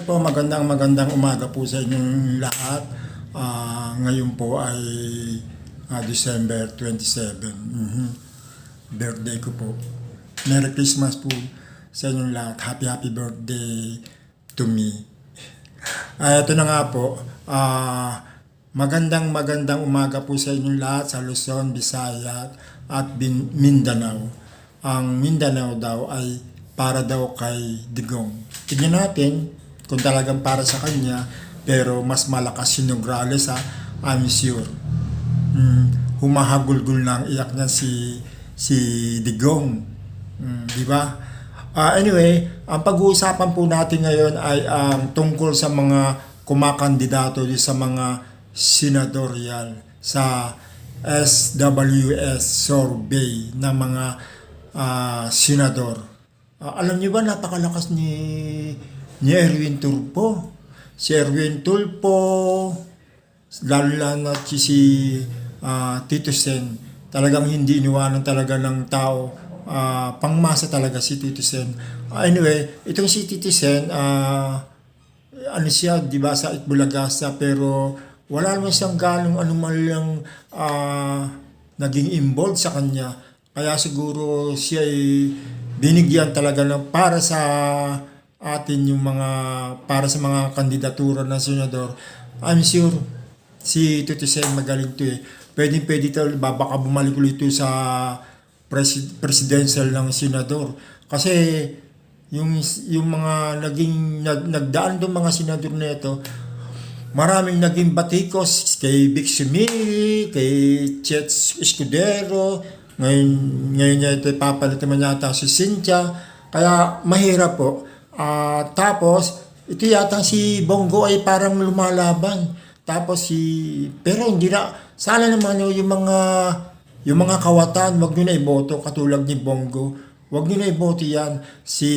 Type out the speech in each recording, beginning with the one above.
Po, magandang umaga po sa inyong lahat. Ngayon po ay December 27. Birthday ko po. Merry Christmas po sa inyong lahat. Happy birthday to me. Ito na nga po. Magandang umaga po sa inyong lahat sa Luzon, Visayas at Mindanao. Ang Mindanao daw ay para daw kay Digong. Tignan natin kung talagang para sa kanya, pero mas malakas si Nograles, I'm sure. Humahagulgul na ang iyak niya si Digong. Di ba? Anyway, ang pag-uusapan po natin ngayon ay tungkol sa mga kumakandidato sa mga senatorial sa SWS survey ng mga senador. Alam niyo ba, napakalakas ni Erwin Tulfo. Si Erwin Tulfo, lalo na si Tito Sen, talagang hindi iniwanan talaga ng tao. Pangmasa talaga si Tito Sen. Anyway, itong si Tito Sen, ano siya, di ba, sa Itbulagasa, pero wala naman siyang galong anumalyang naging involved sa kanya. Kaya siguro siya ay binigyan talaga ng para sa atin yung para sa mga kandidatura ng senador. I'm sure si Tito Sen magaling to eh. Pwede ito, baka bumalik ulit ito sa presidential ng senador. Kasi yung mga nagdaan doon mga senador na ito, maraming naging batikos kay Vic Sumiri, kay Chet Escudero, ngayon niya ito ipapalit naman yata si Cynthia. Kaya mahirap po. Tapos, ito yata si Bongo ay parang lumalaban. Tapos pero hindi na, sana naman yung mga kawatan, wag nyo na iboto katulad ni Bongo. Wag nyo na iboto yan. Si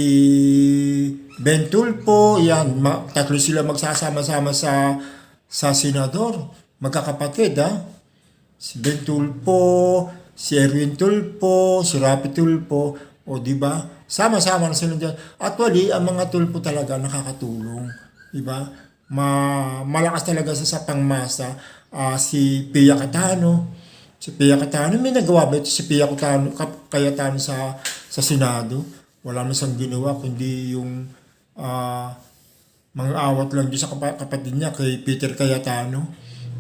Ben Tulfo, yan, tatlo sila magsasama-sama sa senador. Magkakapatid, Si Ben Tulfo, si Erwin Tulfo, si Rapi Tulfo, o di ba? Sama-sama na sila dyan. Actually, ang mga Tulfo talaga nakakatulong, di ba? Malakas talaga sa pangmasa. Si Pia Cayetano, may nagawa ba ito si Pia Cayetano sa Senado? Wala na siyang ginawa kundi yung mga awat lang doon sa kapatid niya kay Peter Cayetano,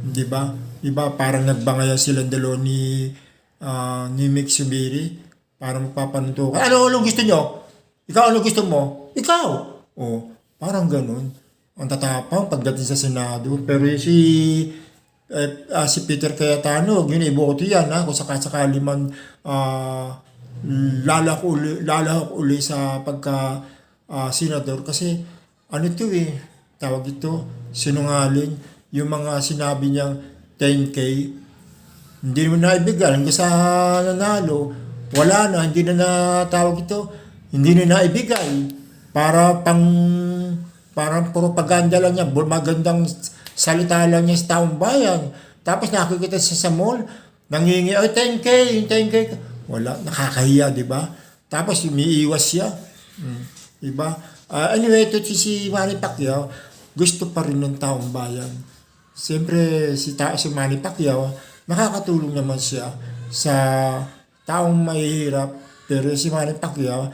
di ba? Di ba parang nagbangayan silang dalawa ni Mick Subiri para magpapanuntukan. Ano gusto nyo? Ikaw, ano gusto mo? Ikaw! Parang ganun. Ang tatapang pagdating sa Senado. Pero si Peter Cayetano, yun iboto yan, kung sakasakali man lalak uli sa pagka senador. Kasi ano ito tawag ito, sinungaling. Yung mga sinabi niyang 10K, hindi mo naibigay hanggang sa nanalo, wala na, hindi na natawag ito, hindi na naibigay parang propaganda lang niya, magandang salita lang niya sa taong bayan. Tapos nakikita siya sa mall, nangingi, 10K, wala, nakakahiya, di ba? Tapos umiiwas siya, di ba? Anyway, ito si Manny Pacquiao, gusto pa rin ng taong bayan. Siyempre, si Manny Pacquiao, nakakatulong naman siya sa taong mahihirap. Pero si Manny Pacquiao,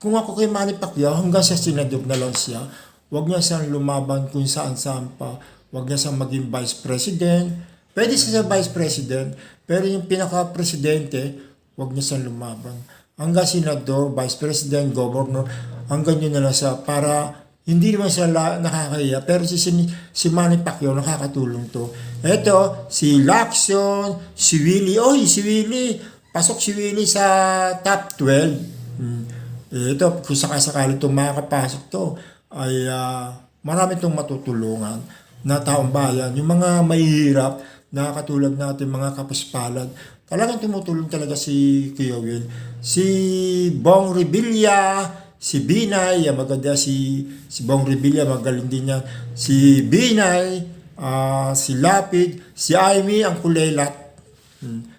kung ako kay Manny Pacquiao, hanggang sa senador na lang siya. Huwag niya siyang lumaban kung saan-saan pa. Huwag niya siyang maging vice president. Pwede siya sa vice president, pero yung pinaka-presidente, huwag niya siyang lumaban. Hanggang senador, vice president, governor, hanggang yun na lang siya para hindi naman siya nakakahiya, pero si Manny Pacquiao nakakatulong to. Ito, si Lacson, si Willie. Si Willie. Pasok si Willie sa top 12. Ito, kung sakasakali ito makakapasok to, ay marami itong matutulungan na taong bayan. Yung mga mahihirap, nakakatulog natin mga kapaspalad. Talagang tumutulong talaga si Kuya Will. Si Bong Revilla, si Binay, maganda si Bong Revilla, magaling din niya. Si Binay, si Lapid, si Amy, ang kulelat.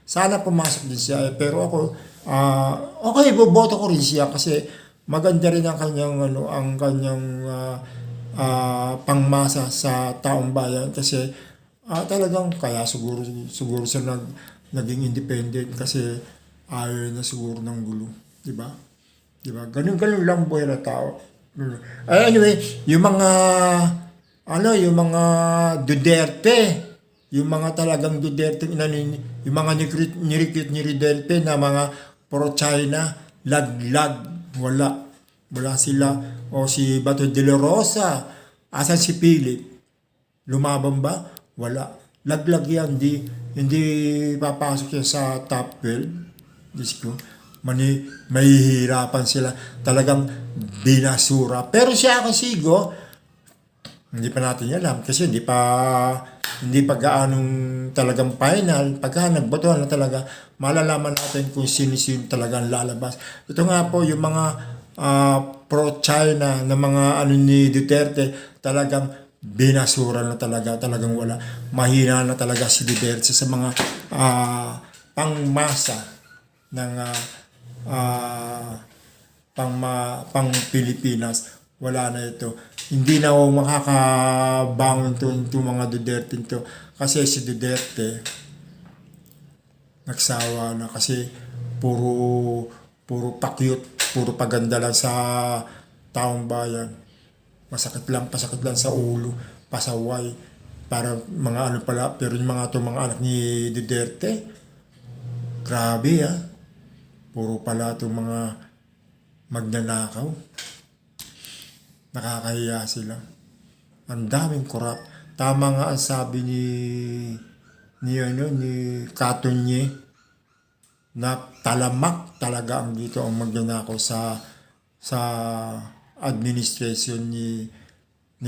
Sana pumasok din siya. Pero ako, okay, boboto ko rin siya kasi maganda rin ang kanyang pangmasa sa taong bayan kasi talagang kaya siguro sila naging independent kasi ayaw na siguro ng gulo, di ba? Di ba? Ganun lang buhay na tao. Anyway, yung mga Duterte, yung mga talagang Duterte, yung mga nirecruit ni Duterte na mga pro-China, laglag, wala sila. O si Bato de la Rosa, asan si Philip? Lumaban ba? Wala. Laglag yan, hindi papasok yan sa top 12. Diyos ko, mahihirapan sila. Talagang binasura. Pero si Akasigo, hindi pa natin alam kasi hindi pa gaanong talagang final. Pagka nagbotohan na talaga, malalaman natin kung sino-sino talagang lalabas. Ito nga po, yung mga pro-China na mga ni Duterte, talagang binasura na talagang wala. Mahina na talaga si Duterte sa mga pangmasa ng pang Pilipinas. Wala na ito. Hindi na ako makakabangon itong mga Duterte ito. Kasi si Duterte, nagsawa na kasi puro pakyut, puro paganda lang sa taong bayan. Pasakit lang sa ulo, pasaway. Para mga pala, pero yung mga anak ni Duterte, grabe puro pala itong mga magnanakaw. Nakakahiya sila. Ang daming korap. Tama nga ang sabi ni Katonye na talamak talaga ang dito ang magnanakaw sa administration ni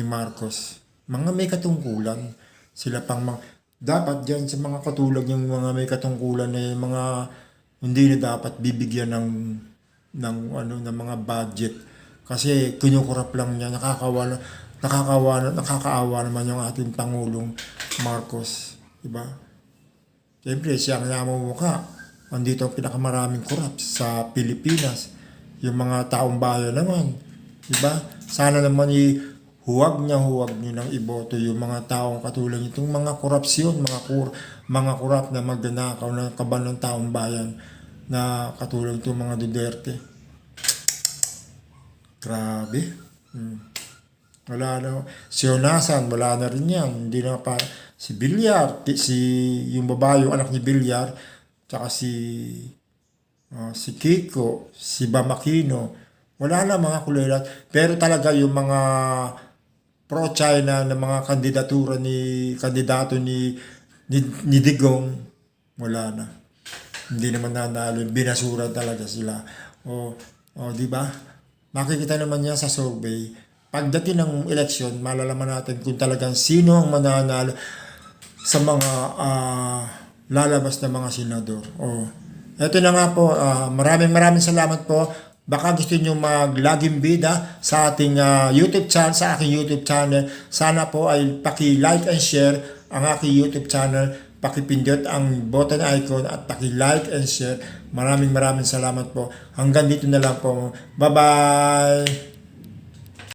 Marcos. Mga may katungkulan. Sila pang dapat diyan sa mga katulad yung mga may katungkulan na mga hindi na dapat bibigyan ng mga budget. Kasi kinukurap lang niya, nakakaawa naman yung ating Pangulong Marcos, di ba? Siyempre, siya ang namumukha. Andito ang pinakamaraming kurap sa Pilipinas. Yung mga taong bayan naman, di ba? Sana naman huwag niyo ng iboto yung mga taong katulad nitong mga korupsyon, mga kurap na magnanakaw ng kaban ng taong bayan na katulad itong mga Duterte. Grabe. Wala na. Si Onasan, wala na rin yan. Hindi na pa. Si Villar, yung babae, yung anak ni Villar, tsaka si Kiko, si Bamakino, wala na mga kulilat. Pero talaga yung mga pro-China na mga kandidato ni Digong, wala na. Hindi naman nanalo. Binasura talaga sila. Di ba? Makikita naman niya sa survey. Pagdating ng eleksyon, malalaman natin kung talagang sino ang mananalo sa mga lalabas na mga senador. Ito na nga po. Maraming salamat po. Baka gusto niyo mag-login bida sa ating YouTube channel, sa aking YouTube channel. Sana po ay paki-like and share ang aking YouTube channel. Pakipindot ang button icon at paki-like and share. Maraming salamat po. Hanggang dito na lang po. Bye-bye!